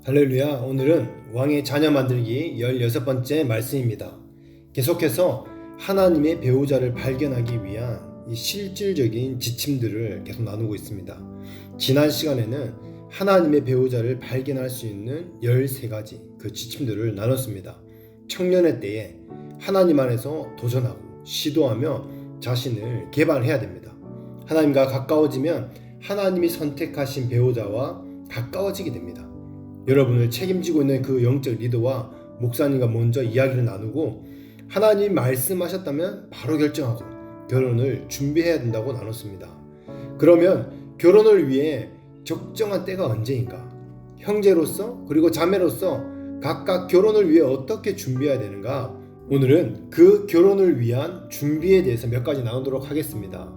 할렐루야. 오늘은 왕의 자녀 만들기 16번째 말씀입니다. 계속해서 하나님의 배우자를 발견하기 위한 이 실질적인 지침들을 계속 나누고 있습니다. 지난 시간에는 하나님의 배우자를 발견할 수 있는 13가지 그 지침들을 나눴습니다. 청년의 때에 하나님 안에서 도전하고 시도하며 자신을 개발해야 됩니다. 하나님과 가까워지면 하나님이 선택하신 배우자와 가까워지게 됩니다. 여러분을 책임지고 있는 그 영적 리더와 목사님과 먼저 이야기를 나누고 하나님 말씀하셨다면 바로 결정하고 결혼을 준비해야 된다고 나눴습니다. 그러면 결혼을 위해 적정한 때가 언제인가? 형제로서 그리고 자매로서 각각 결혼을 위해 어떻게 준비해야 되는가? 오늘은 그 결혼을 위한 준비에 대해서 몇 가지 나누도록 하겠습니다.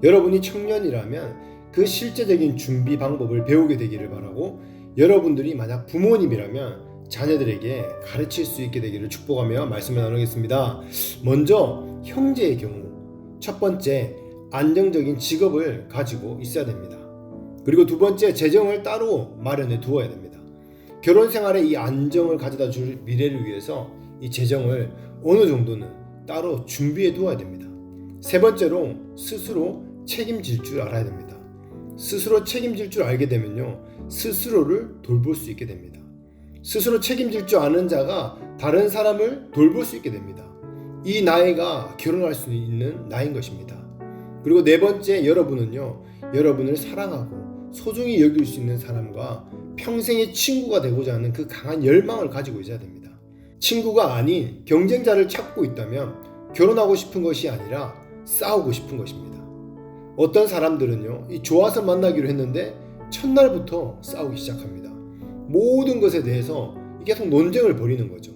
여러분이 청년이라면 그 실제적인 준비 방법을 배우게 되기를 바라고, 여러분들이 만약 부모님이라면 자녀들에게 가르칠 수 있게 되기를 축복하며 말씀을 나누겠습니다. 먼저 형제의 경우 첫 번째, 안정적인 직업을 가지고 있어야 됩니다. 그리고 두 번째, 재정을 따로 마련해 두어야 됩니다. 결혼 생활에 이 안정을 가져다 줄 미래를 위해서 이 재정을 어느 정도는 따로 준비해 두어야 됩니다. 세 번째로, 스스로 책임질 줄 알아야 됩니다. 스스로 책임질 줄 알게 되면요, 스스로를 돌볼 수 있게 됩니다. 스스로 책임질 줄 아는 자가 다른 사람을 돌볼 수 있게 됩니다. 이 나이가 결혼할 수 있는 나이인 것입니다. 그리고 네 번째, 여러분은요, 여러분을 사랑하고 소중히 여길 수 있는 사람과 평생의 친구가 되고자 하는 그 강한 열망을 가지고 있어야 됩니다. 친구가 아닌 경쟁자를 찾고 있다면 결혼하고 싶은 것이 아니라 싸우고 싶은 것입니다. 어떤 사람들은요, 좋아서 만나기로 했는데 첫날부터 싸우기 시작합니다. 모든 것에 대해서 계속 논쟁을 벌이는 거죠.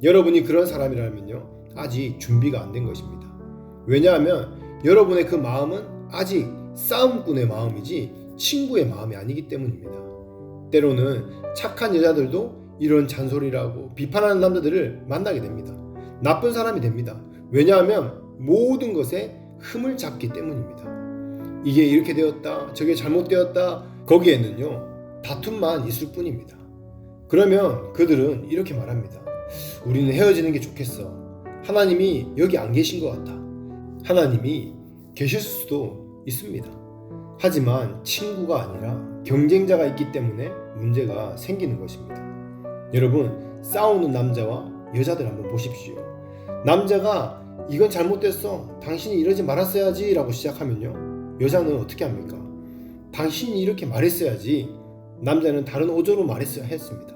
여러분이 그런 사람이라면요, 아직 준비가 안 된 것입니다. 왜냐하면 여러분의 그 마음은 아직 싸움꾼의 마음이지 친구의 마음이 아니기 때문입니다. 때로는 착한 여자들도 이런 잔소리라고 비판하는 남자들을 만나게 됩니다. 나쁜 사람이 됩니다. 왜냐하면 모든 것에 흠을 잡기 때문입니다. 이게 이렇게 되었다, 저게 잘못되었다, 거기에는요, 다툼만 있을 뿐입니다. 그러면 그들은 이렇게 말합니다. 우리는 헤어지는 게 좋겠어. 하나님이 여기 안 계신 것 같아. 하나님이 계실 수도 있습니다. 하지만 친구가 아니라 경쟁자가 있기 때문에 문제가 생기는 것입니다. 여러분, 싸우는 남자와 여자들 한번 보십시오. 남자가 이건 잘못됐어, 당신이 이러지 말았어야지 라고 시작하면요, 여자는 어떻게 합니까? 당신이 이렇게 말했어야지. 남자는 다른 어조로 말했어야 했습니다.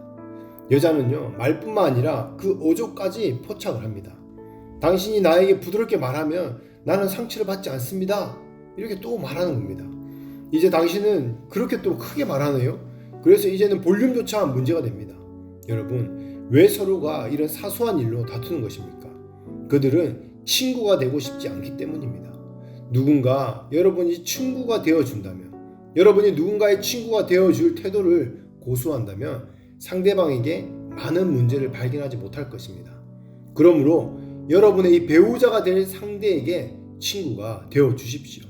여자는요, 말뿐만 아니라 그 어조까지 포착을 합니다. 당신이 나에게 부드럽게 말하면 나는 상처를 받지 않습니다, 이렇게 또 말하는 겁니다. 이제 당신은 그렇게 또 크게 말하네요. 그래서 이제는 볼륨조차 문제가 됩니다. 여러분, 왜 서로가 이런 사소한 일로 다투는 것입니까? 그들은 친구가 되고 싶지 않기 때문입니다. 누군가 여러분이 친구가 되어준다면, 여러분이 누군가의 친구가 되어줄 태도를 고수한다면 상대방에게 많은 문제를 발견하지 못할 것입니다. 그러므로 여러분의 이 배우자가 될 상대에게 친구가 되어주십시오.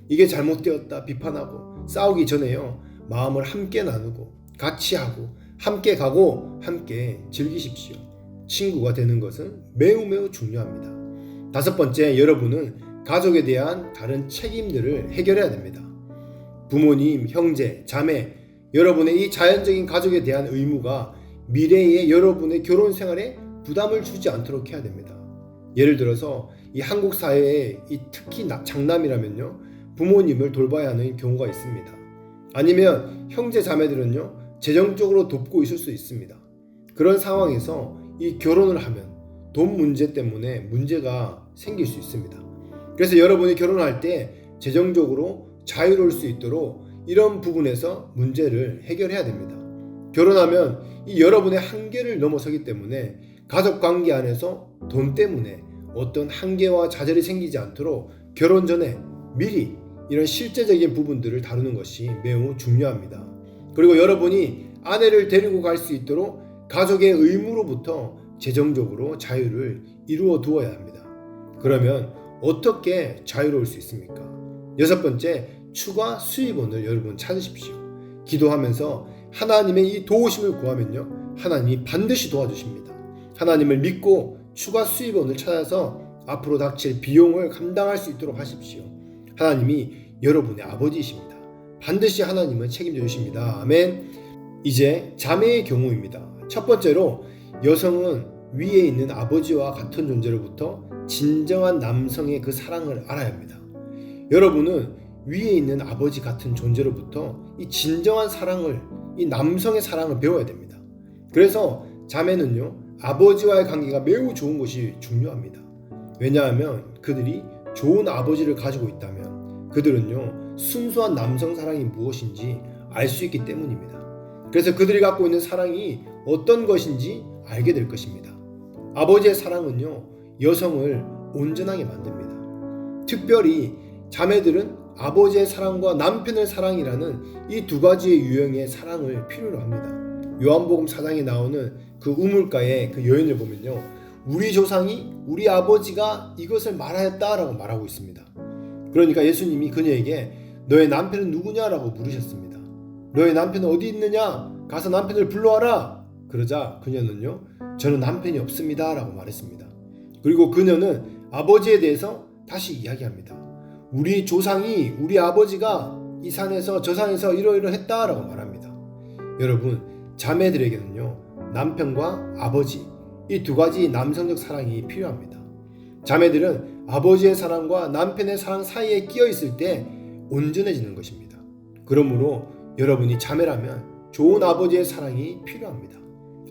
이게 잘못되었다 비판하고 싸우기 전에요, 마음을 함께 나누고 같이 하고 함께 가고 함께 즐기십시오. 친구가 되는 것은 매우 중요합니다. 다섯 번째, 여러분은 가족에 대한 다른 책임들을 해결해야 됩니다. 부모님, 형제, 자매, 여러분의 이 자연적인 가족에 대한 의무가 미래의 여러분의 결혼 생활에 부담을 주지 않도록 해야 됩니다. 예를 들어서 이 한국 사회에 특히 장남이라면요, 부모님을 돌봐야 하는 경우가 있습니다. 아니면 형제 자매들은요, 재정적으로 돕고 있을 수 있습니다. 그런 상황에서 이 결혼을 하면 돈 문제 때문에 문제가 생길 수 있습니다. 그래서 여러분이 결혼할 때 재정적으로 자유로울 수 있도록 이런 부분에서 문제를 해결해야 됩니다. 결혼하면 이 여러분의 한계를 넘어서기 때문에 가족 관계 안에서 돈 때문에 어떤 한계와 좌절이 생기지 않도록 결혼 전에 미리 이런 실제적인 부분들을 다루는 것이 매우 중요합니다. 그리고 여러분이 아내를 데리고 갈 수 있도록 가족의 의무로부터 재정적으로 자유를 이루어 두어야 합니다. 그러면 어떻게 자유로울 수 있습니까? 여섯 번째, 추가 수입원을 여러분 찾으십시오. 기도하면서 하나님의 이 도우심을 구하면요, 하나님이 반드시 도와주십니다. 하나님을 믿고 추가 수입원을 찾아서 앞으로 닥칠 비용을 감당할 수 있도록 하십시오. 하나님이 여러분의 아버지이십니다. 반드시 하나님은 책임져 주십니다. 아멘. 이제 자매의 경우입니다. 첫 번째로, 여성은 위에 있는 아버지와 같은 존재로부터 진정한 남성의 그 사랑을 알아야 합니다. 여러분은 위에 있는 아버지 같은 존재로부터 이 진정한 사랑을, 이 남성의 사랑을 배워야 됩니다. 그래서 자매는요, 아버지와의 관계가 매우 좋은 것이 중요합니다. 왜냐하면 그들이 좋은 아버지를 가지고 있다면 그들은요, 순수한 남성 사랑이 무엇인지 알 수 있기 때문입니다. 그래서 그들이 갖고 있는 사랑이 어떤 것인지 알게 될 것입니다. 아버지의 사랑은요, 여성을 온전하게 만듭니다. 특별히 자매들은 아버지의 사랑과 남편의 사랑이라는 이 두 가지의 유형의 사랑을 필요로 합니다. 요한복음 4장에 나오는 그 우물가의 그 여인을 보면요, 우리 조상이 우리 아버지가 이것을 말하였다라고 말하고 있습니다. 그러니까 예수님이 그녀에게 너의 남편은 누구냐라고 물으셨습니다. 너의 남편은 어디 있느냐? 가서 남편을 불러와라. 그러자 그녀는요, 저는 남편이 없습니다 라고 말했습니다. 그리고 그녀는 아버지에 대해서 다시 이야기합니다. 우리 조상이, 우리 아버지가 이 산에서 저 산에서 이러이러했다라고 말합니다. 여러분, 자매들에게는요, 남편과 아버지, 이 두 가지 남성적 사랑이 필요합니다. 자매들은 아버지의 사랑과 남편의 사랑 사이에 끼어 있을 때 온전해지는 것입니다. 그러므로 여러분이 자매라면 좋은 아버지의 사랑이 필요합니다.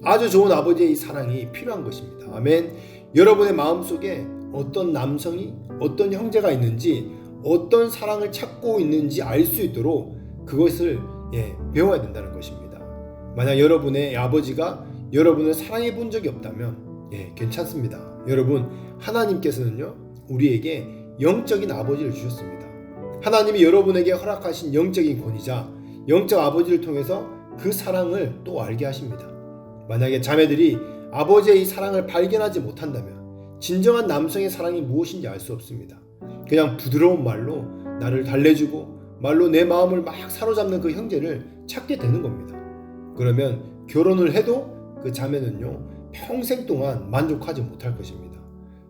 아주 좋은 아버지의 이 사랑이 필요한 것입니다. 아멘. 여러분의 마음속에 어떤 남성이, 어떤 형제가 있는지, 어떤 사랑을 찾고 있는지 알 수 있도록 그것을 배워야 된다는 것입니다. 만약 여러분의 아버지가 여러분을 사랑해 본 적이 없다면 괜찮습니다. 여러분, 하나님께서는요, 우리에게 영적인 아버지를 주셨습니다. 하나님이 여러분에게 허락하신 영적인 권위자, 영적 아버지를 통해서 그 사랑을 또 알게 하십니다. 만약에 자매들이 아버지의 이 사랑을 발견하지 못한다면 진정한 남성의 사랑이 무엇인지 알 수 없습니다. 그냥 부드러운 말로 나를 달래주고 말로 내 마음을 막 사로잡는 그 형제를 찾게 되는 겁니다. 그러면 결혼을 해도 그 자매는요, 평생 동안 만족하지 못할 것입니다.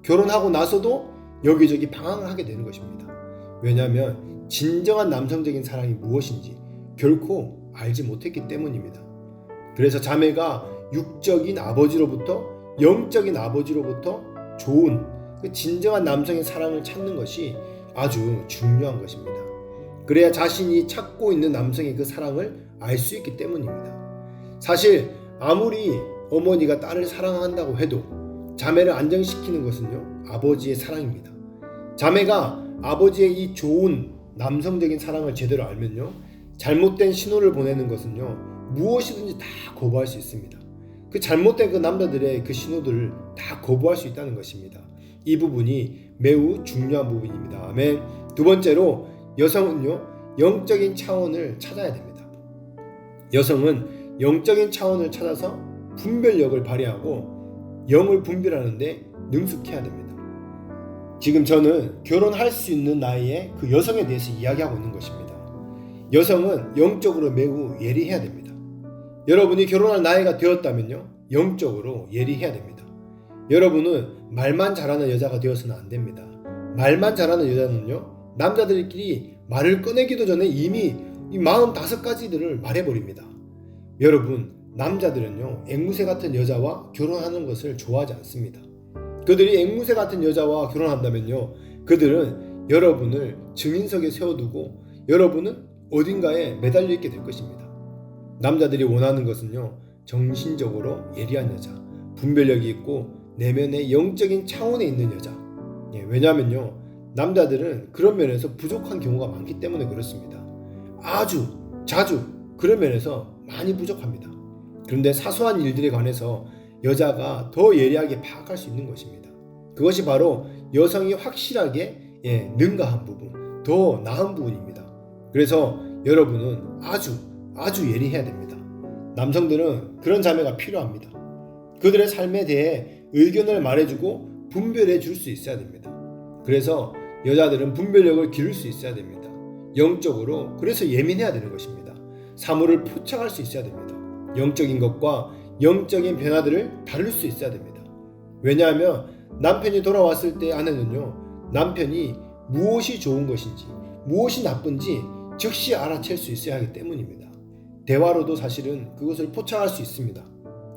결혼하고 나서도 여기저기 방황을 하게 되는 것입니다. 왜냐하면 진정한 남성적인 사랑이 무엇인지 결코 알지 못했기 때문입니다. 그래서 자매가 육적인 아버지로부터 영적인 아버지로부터 좋은 그 진정한 남성의 사랑을 찾는 것이 아주 중요한 것입니다. 그래야 자신이 찾고 있는 남성의 그 사랑을 알 수 있기 때문입니다. 사실 아무리 어머니가 딸을 사랑한다고 해도 자매를 안정시키는 것은요, 아버지의 사랑입니다. 자매가 아버지의 이 좋은 남성적인 사랑을 제대로 알면요, 잘못된 신호를 보내는 것은요, 무엇이든지 다 거부할 수 있습니다. 그 잘못된 그 남자들의 그 신호들을 다 거부할 수 있다는 것입니다. 이 부분이 매우 중요한 부분입니다. 아멘. 두 번째로, 여성은요, 영적인 차원을 찾아야 됩니다. 여성은 영적인 차원을 찾아서 분별력을 발휘하고 영을 분별하는데 능숙해야 됩니다. 지금 저는 결혼할 수 있는 나이에 그 여성에 대해서 이야기하고 있는 것입니다. 여성은 영적으로 매우 예리해야 됩니다. 여러분이 결혼할 나이가 되었다면요, 영적으로 예리해야 됩니다. 여러분은 말만 잘하는 여자가 되어서는 안 됩니다. 말만 잘하는 여자는요, 남자들끼리 말을 꺼내기도 전에 이미 이 45가지들을 말해버립니다. 여러분, 남자들은요, 앵무새 같은 여자와 결혼하는 것을 좋아하지 않습니다. 그들이 앵무새 같은 여자와 결혼한다면요, 그들은 여러분을 증인석에 세워두고 여러분은 어딘가에 매달려 있게 될 것입니다. 남자들이 원하는 것은요, 정신적으로 예리한 여자, 분별력이 있고 내면의 영적인 차원에 있는 여자. 왜냐하면요, 남자들은 그런 면에서 부족한 경우가 많기 때문에 그렇습니다. 아주 자주 그런 면에서 많이 부족합니다. 그런데 사소한 일들에 관해서 여자가 더 예리하게 파악할 수 있는 것입니다. 그것이 바로 여성이 확실하게 능가한 부분, 더 나은 부분입니다. 그래서 여러분은 아주 예리해야 됩니다. 남성들은 그런 자매가 필요합니다. 그들의 삶에 대해 의견을 말해주고 분별해 줄 수 있어야 됩니다. 그래서 여자들은 분별력을 기를 수 있어야 됩니다. 영적으로 그래서 예민해야 되는 것입니다. 사물을 포착할 수 있어야 됩니다. 영적인 것과 영적인 변화들을 다룰 수 있어야 됩니다. 왜냐하면 남편이 돌아왔을 때 아내는요, 남편이 무엇이 좋은 것인지 무엇이 나쁜지 즉시 알아챌 수 있어야 하기 때문입니다. 대화로도 사실은 그것을 포착할 수 있습니다.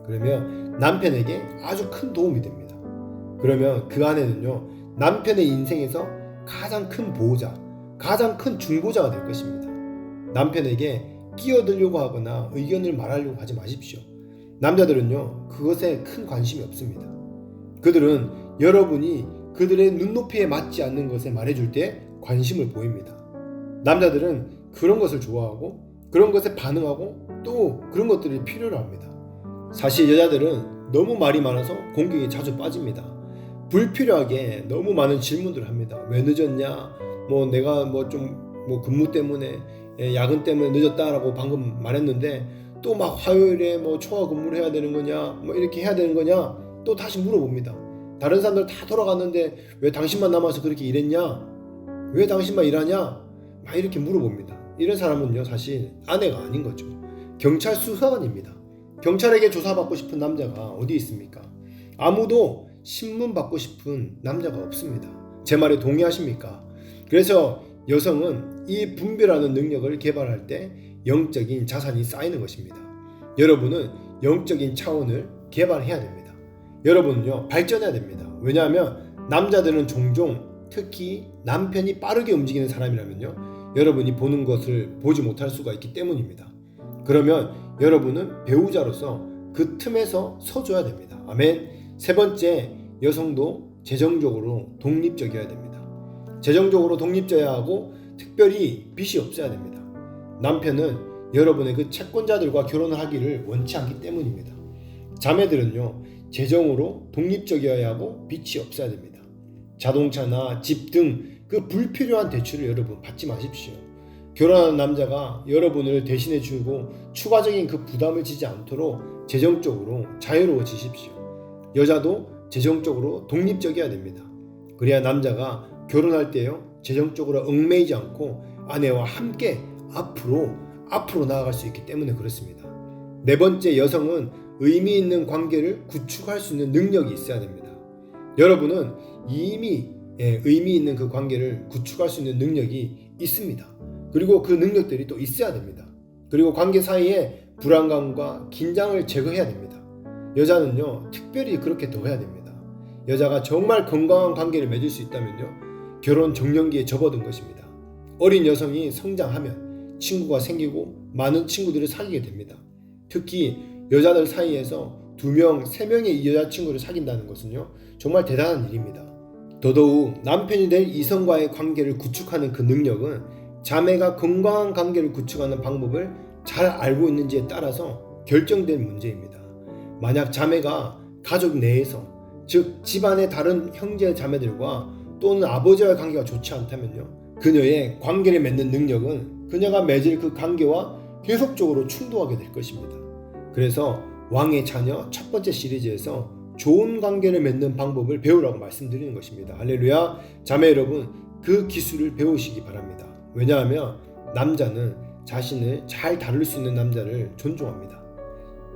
그러면 남편에게 아주 큰 도움이 됩니다. 그러면 그 아내는요, 남편의 인생에서 가장 큰 보호자, 가장 큰 중보자가 될 것입니다. 남편에게 끼어들려고 하거나 의견을 말하려고 하지 마십시오. 남자들은요, 그것에 큰 관심이 없습니다. 그들은 여러분이 그들의 눈높이에 맞지 않는 것에 말해줄 때 관심을 보입니다. 남자들은 그런 것을 좋아하고 그런 것에 반응하고 또 그런 것들이 필요로 합니다. 사실 여자들은 너무 말이 많아서 공격에 자주 빠집니다. 불필요하게 너무 많은 질문들을 합니다. 왜 늦었냐? 내가 근무 때문에 야근 때문에 늦었다라고 방금 말했는데 또 막 화요일에 초과 근무를 해야 되는 거냐? 이렇게 해야 되는 거냐? 또 다시 물어봅니다. 다른 사람들 다 돌아갔는데 왜 당신만 남아서 그렇게 일했냐? 왜 당신만 일하냐? 막 이렇게 물어봅니다. 이런 사람은요, 사실 아내가 아닌 거죠. 경찰 수사관입니다. 경찰에게 조사받고 싶은 남자가 어디 있습니까? 아무도 신문 받고 싶은 남자가 없습니다. 제 말에 동의하십니까? 그래서 여성은 이 분별하는 능력을 개발할 때 영적인 자산이 쌓이는 것입니다. 여러분은 영적인 차원을 개발해야 됩니다. 여러분은요, 발전해야 됩니다. 왜냐하면 남자들은 종종 특히 남편이 빠르게 움직이는 사람이라면요, 여러분이 보는 것을 보지 못할 수가 있기 때문입니다. 그러면 여러분은 배우자로서 그 틈에서 서줘야 됩니다. 아멘. 세 번째, 여성도 재정적으로 독립적이어야 됩니다. 재정적으로 독립적이어야 하고 특별히 빚이 없어야 됩니다. 남편은 여러분의 그 채권자들과 결혼을 하기를 원치 않기 때문입니다. 자매들은요, 재정으로 독립적이어야 하고 빚이 없어야 됩니다. 자동차나 집 등 그 불필요한 대출을 여러분 받지 마십시오. 결혼하는 남자가 여러분을 대신해 주고 추가적인 그 부담을 지지 않도록 재정적으로 자유로워지십시오. 여자도 재정적으로 독립적이어야 됩니다. 그래야 남자가 결혼할 때요, 재정적으로 얽매이지 않고 아내와 함께 앞으로 나아갈 수 있기 때문에 그렇습니다. 네 번째, 여성은 의미 있는 관계를 구축할 수 있는 능력이 있어야 됩니다. 여러분은 이미 의미 있는 그 관계를 구축할 수 있는 능력이 있습니다. 그리고 그 능력들이 또 있어야 됩니다. 그리고 관계 사이에 불안감과 긴장을 제거해야 됩니다. 여자는요, 특별히 그렇게 더 해야 됩니다. 여자가 정말 건강한 관계를 맺을 수 있다면요, 결혼 정년기에 접어든 것입니다. 어린 여성이 성장하면 친구가 생기고 많은 친구들을 사귀게 됩니다. 특히 여자들 사이에서 2명, 3명의 여자친구를 사귄다는 것은요, 정말 대단한 일입니다. 더더욱 남편이 될 이성과의 관계를 구축하는 그 능력은 자매가 건강한 관계를 구축하는 방법을 잘 알고 있는지에 따라서 결정된 문제입니다. 만약 자매가 가족 내에서, 즉 집안의 다른 형제 자매들과 또는 아버지와의 관계가 좋지 않다면요, 그녀의 관계를 맺는 능력은 그녀가 맺을 그 관계와 계속적으로 충돌하게 될 것입니다. 그래서 왕의 자녀 첫 번째 시리즈에서 좋은 관계를 맺는 방법을 배우라고 말씀드리는 것입니다. 할렐루야. 자매 여러분, 그 기술을 배우시기 바랍니다. 왜냐하면 남자는 자신을 잘 다룰 수 있는 남자를 존중합니다.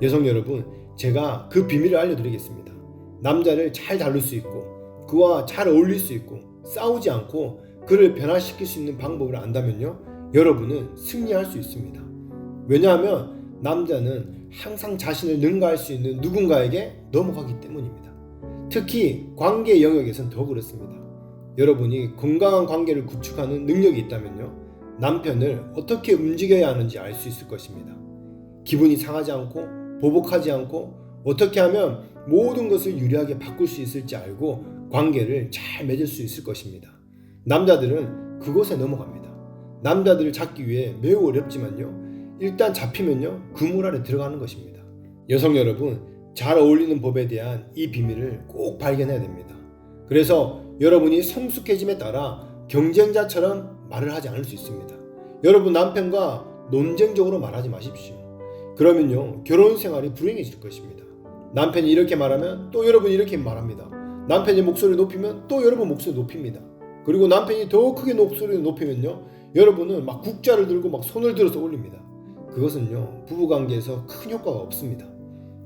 여성 여러분, 제가 그 비밀을 알려드리겠습니다. 남자를 잘 다룰 수 있고 그와 잘 어울릴 수 있고 싸우지 않고 그를 변화시킬 수 있는 방법을 안다면요, 여러분은 승리할 수 있습니다. 왜냐하면 남자는 항상 자신을 능가할 수 있는 누군가에게 넘어가기 때문입니다. 특히 관계 영역에선 더 그렇습니다. 여러분이 건강한 관계를 구축하는 능력이 있다면요, 남편을 어떻게 움직여야 하는지 알 수 있을 것입니다. 기분이 상하지 않고 보복하지 않고 어떻게 하면 모든 것을 유리하게 바꿀 수 있을지 알고 관계를 잘 맺을 수 있을 것입니다. 남자들은 그곳에 넘어갑니다. 남자들을 잡기 위해 매우 어렵지만요, 일단 잡히면요, 그물 아래 들어가는 것입니다. 여성 여러분, 잘 어울리는 법에 대한 이 비밀을 꼭 발견해야 됩니다. 그래서 여러분이 성숙해짐에 따라 경쟁자처럼 말을 하지 않을 수 있습니다. 여러분 남편과 논쟁적으로 말하지 마십시오. 그러면요, 결혼 생활이 불행해질 것입니다. 남편이 이렇게 말하면 또 여러분이 이렇게 말합니다. 남편이 목소리를 높이면 또 여러분 목소리 높입니다. 그리고 남편이 더 크게 목소리를 높이면요, 여러분은 막 국자를 들고 막 손을 들어서 올립니다. 그것은요 부부관계에서 큰 효과가 없습니다.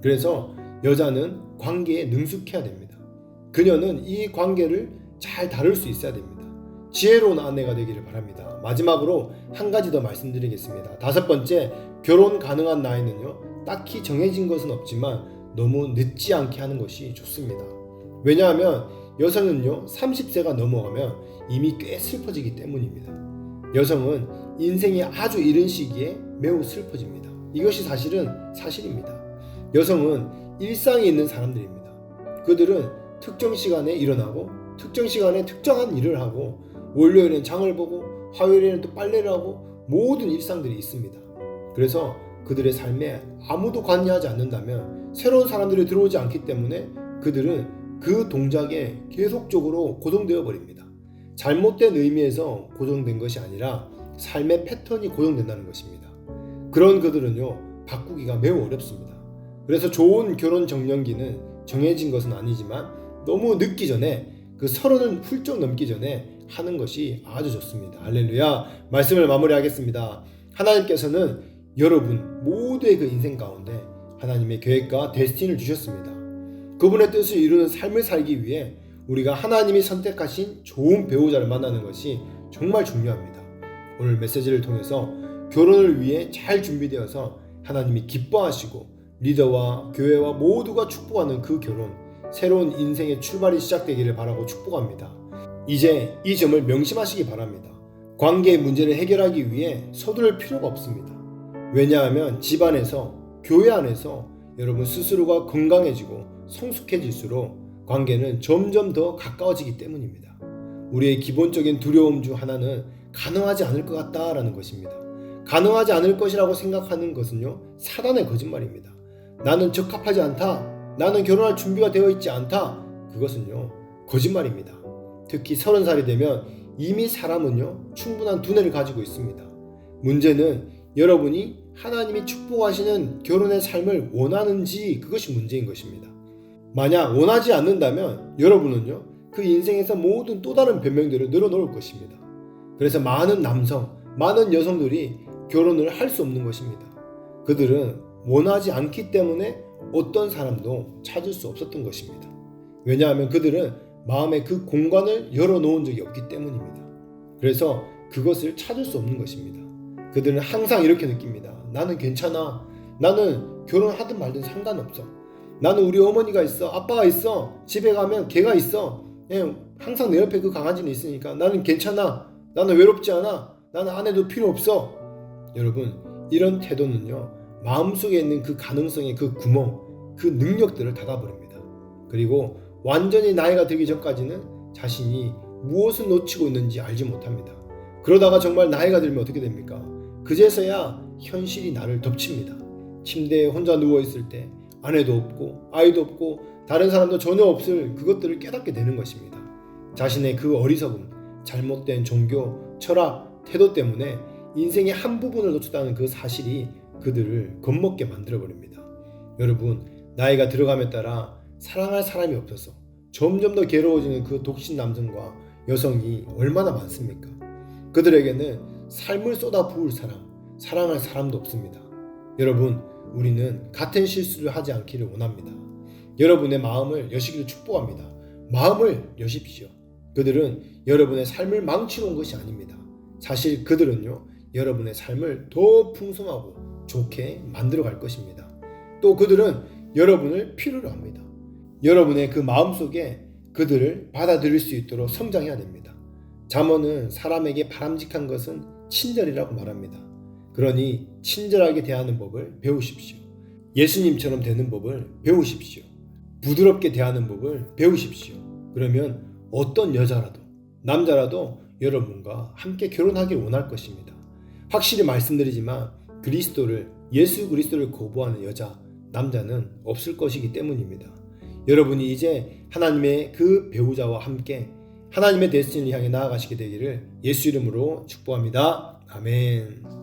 그래서 여자는 관계에 능숙해야 됩니다. 그녀는 이 관계를 잘 다룰 수 있어야 됩니다. 지혜로운 아내가 되기를 바랍니다. 마지막으로 한 가지 더 말씀드리겠습니다. 5번째, 결혼 가능한 나이는요 딱히 정해진 것은 없지만 너무 늦지 않게 하는 것이 좋습니다. 왜냐하면 여성은요 30세가 넘어가면 이미 꽤 슬퍼지기 때문입니다. 여성은 인생의 아주 이른 시기에 매우 슬퍼집니다. 이것이 사실입니다. 여성은 일상에 있는 사람들입니다. 그들은 특정 시간에 일어나고 특정 시간에 특정한 일을 하고 월요일엔 장을 보고 화요일에는 또 빨래를 하고 모든 일상들이 있습니다. 그래서 그들의 삶에 아무도 관여하지 않는다면 새로운 사람들이 들어오지 않기 때문에 그들은 그 동작에 계속적으로 고정되어 버립니다. 잘못된 의미에서 고정된 것이 아니라 삶의 패턴이 고정된다는 것입니다. 그런 그들은요 바꾸기가 매우 어렵습니다. 그래서 좋은 결혼 정년기는 정해진 것은 아니지만 너무 늦기 전에 그 30을 훌쩍 넘기 전에 하는 것이 아주 좋습니다. 할렐루야. 말씀을 마무리하겠습니다. 하나님께서는 여러분 모두의 그 인생 가운데 하나님의 계획과 데스티니를 주셨습니다. 그분의 뜻을 이루는 삶을 살기 위해 우리가 하나님이 선택하신 좋은 배우자를 만나는 것이 정말 중요합니다. 오늘 메시지를 통해서 결혼을 위해 잘 준비되어서 하나님이 기뻐하시고 리더와 교회와 모두가 축복하는 그 결혼, 새로운 인생의 출발이 시작되기를 바라고 축복합니다. 이제 이 점을 명심하시기 바랍니다. 관계의 문제를 해결하기 위해 서두를 필요가 없습니다. 왜냐하면 집안에서, 교회 안에서 여러분 스스로가 건강해지고 성숙해질수록 관계는 점점 더 가까워지기 때문입니다. 우리의 기본적인 두려움 중 하나는 가능하지 않을 것 같다라는 것입니다. 가능하지 않을 것이라고 생각하는 것은요 사단의 거짓말입니다. 나는 적합하지 않다, 나는 결혼할 준비가 되어 있지 않다, 그것은요 거짓말입니다. 특히 30살이 되면 이미 사람은요 충분한 두뇌를 가지고 있습니다. 문제는 여러분이 하나님이 축복하시는 결혼의 삶을 원하는지, 그것이 문제인 것입니다. 만약 원하지 않는다면 여러분은요 그 인생에서 모든 또 다른 변명들을 늘어놓을 것입니다. 그래서 많은 남성, 많은 여성들이 결혼을 할 수 없는 것입니다. 그들은 원하지 않기 때문에 어떤 사람도 찾을 수 없었던 것입니다. 왜냐하면 그들은 마음의 그 공간을 열어놓은 적이 없기 때문입니다. 그래서 그것을 찾을 수 없는 것입니다. 그들은 항상 이렇게 느낍니다. 나는 괜찮아. 나는 결혼하든 말든 상관없어. 나는 우리 어머니가 있어. 아빠가 있어. 집에 가면 걔가 있어. 항상 내 옆에 그 강아지는 있으니까 나는 괜찮아. 나는 외롭지 않아. 나는 아내도 필요 없어. 여러분, 이런 태도는요 마음속에 있는 그 가능성의 그 구멍, 그 능력들을 닫아버립니다. 그리고 완전히 나이가 들기 전까지는 자신이 무엇을 놓치고 있는지 알지 못합니다. 그러다가 정말 나이가 들면 어떻게 됩니까? 그제서야 현실이 나를 덮칩니다. 침대에 혼자 누워있을 때 아내도 없고 아이도 없고 다른 사람도 전혀 없을 그것들을 깨닫게 되는 것입니다. 자신의 그 어리석음, 잘못된 종교, 철학, 태도 때문에 인생의 한 부분을 놓쳤다는 그 사실이 그들을 겁먹게 만들어버립니다. 여러분, 나이가 들어감에 따라 사랑할 사람이 없어서 점점 더 괴로워지는 그 독신 남성과 여성이 얼마나 많습니까? 그들에게는 삶을 쏟아 부을 사람, 사랑할 사람도 없습니다. 여러분, 우리는 같은 실수를 하지 않기를 원합니다. 여러분의 마음을 여시기를 축복합니다. 마음을 여십시오. 그들은 여러분의 삶을 망치러 온 것이 아닙니다. 사실 그들은요 여러분의 삶을 더 풍성하고 좋게 만들어 갈 것입니다. 또 그들은 여러분을 필요로 합니다. 여러분의 그 마음속에 그들을 받아들일 수 있도록 성장해야 됩니다. 잠언은 사람에게 바람직한 것은 친절이라고 말합니다. 그러니 친절하게 대하는 법을 배우십시오. 예수님처럼 되는 법을 배우십시오. 부드럽게 대하는 법을 배우십시오. 그러면 어떤 여자라도 남자라도 여러분과 함께 결혼하길 원할 것입니다. 확실히 말씀드리지만 예수 그리스도를 거부하는 여자, 남자는 없을 것이기 때문입니다. 여러분이 이제 하나님의 그 배우자와 함께 하나님의 데스티니를 향해 나아가시게 되기를 예수 이름으로 축복합니다. 아멘.